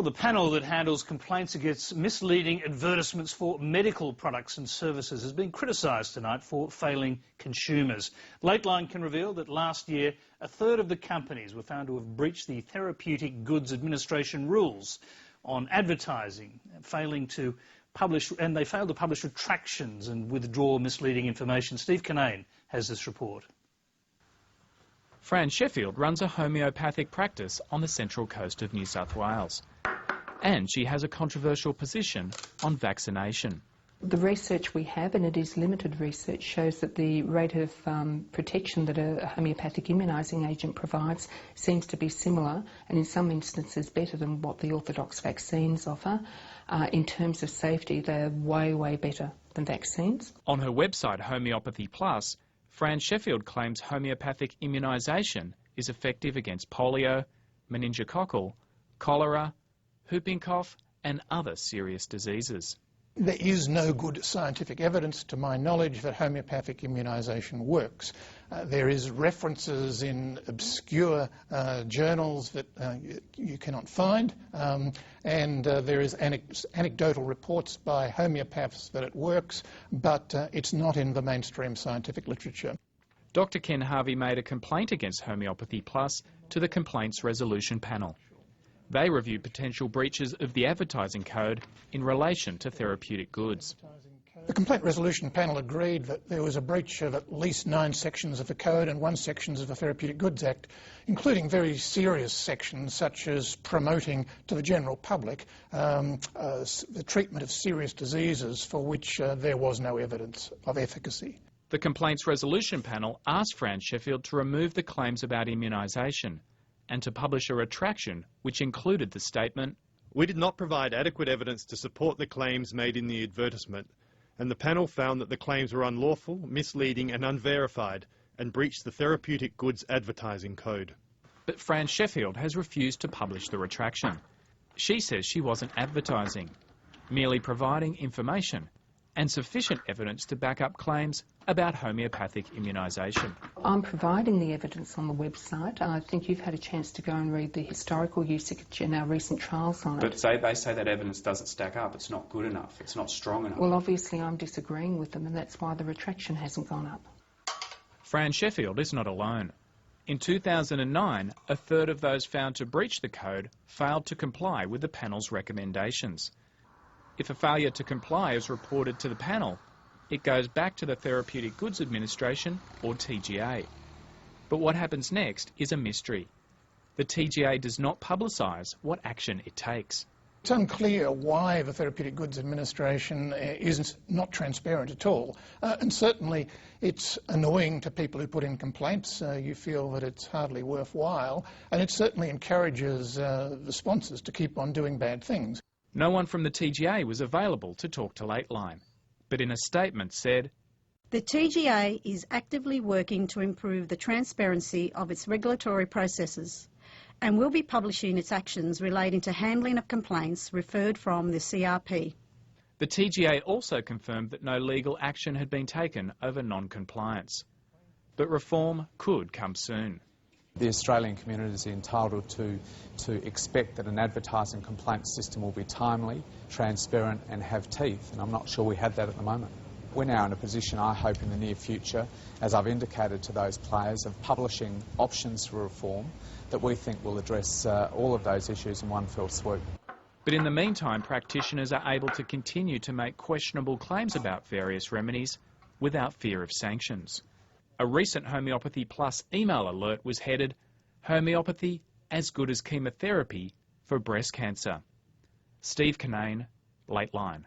Well, the panel that handles complaints against misleading advertisements for medical products and services has been criticised tonight for failing consumers. Lateline can reveal that last year a third of the companies were found to have breached the Therapeutic Goods Administration rules on advertising, failing to publish, and they failed to publish retractions and withdraw misleading information. Steve Kinane has this report. Fran Sheffield runs a homeopathic practice on the central coast of New South Wales. And she has a controversial position on vaccination. The research we have, and it is limited research, shows that the rate of protection that a homeopathic immunising agent provides seems to be similar, and in some instances better than what the orthodox vaccines offer. In terms of safety, they're way, way better than vaccines. On her website, Homeopathy Plus, Fran Sheffield claims homeopathic immunisation is effective against polio, meningococcal, cholera, whooping cough and other serious diseases. There is no good scientific evidence, to my knowledge, that homeopathic immunisation works. There is references in obscure journals that you cannot find, and there is anecdotal reports by homeopaths that it works, but it's not in the mainstream scientific literature. Dr Ken Harvey made a complaint against Homeopathy Plus to the Complaints Resolution Panel. They reviewed potential breaches of the advertising code in relation to therapeutic goods. The Complaint Resolution Panel agreed that there was a breach of at least 9 sections of the code and 1 section of the Therapeutic Goods Act, including very serious sections such as promoting to the general public the treatment of serious diseases for which there was no evidence of efficacy. The Complaints Resolution Panel asked Fran Sheffield to remove the claims about immunisation and to publish a retraction which included the statement, "We did not provide adequate evidence to support the claims made in the advertisement, and the panel found that the claims were unlawful, misleading and unverified and breached the Therapeutic Goods Advertising Code." But Fran Sheffield has refused to publish the retraction. She says she wasn't advertising, merely providing information and sufficient evidence to back up claims about homeopathic immunisation. I'm providing the evidence on the website. I think you've had a chance to go and read the historical usage in our recent trials on it. But they say that evidence doesn't stack up, it's not good enough, it's not strong enough. Well, obviously I'm disagreeing with them, and that's why the retraction hasn't gone up. Fran Sheffield is not alone. In 2009, a third of those found to breach the code failed to comply with the panel's recommendations. If a failure to comply is reported to the panel, it goes back to the Therapeutic Goods Administration, or TGA. But what happens next is a mystery. The TGA does not publicise what action it takes. It's unclear why the Therapeutic Goods Administration is not transparent at all. And certainly it's annoying to people who put in complaints. You feel that it's hardly worthwhile. And it certainly encourages the sponsors to keep on doing bad things. No one from the TGA was available to talk to Lateline, but in a statement said, "The TGA is actively working to improve the transparency of its regulatory processes and will be publishing its actions relating to handling of complaints referred from the CRP." The TGA also confirmed that no legal action had been taken over non-compliance, but reform could come soon. The Australian community is entitled to expect that an advertising complaints system will be timely, transparent and have teeth, and I'm not sure we have that at the moment. We're now in a position, I hope in the near future, as I've indicated to those players, of publishing options for reform that we think will address all of those issues in one fell swoop. But in the meantime, practitioners are able to continue to make questionable claims about various remedies without fear of sanctions. A recent Homeopathy Plus email alert was headed, "Homeopathy as good as chemotherapy for breast cancer." Steve Kinane, Lateline.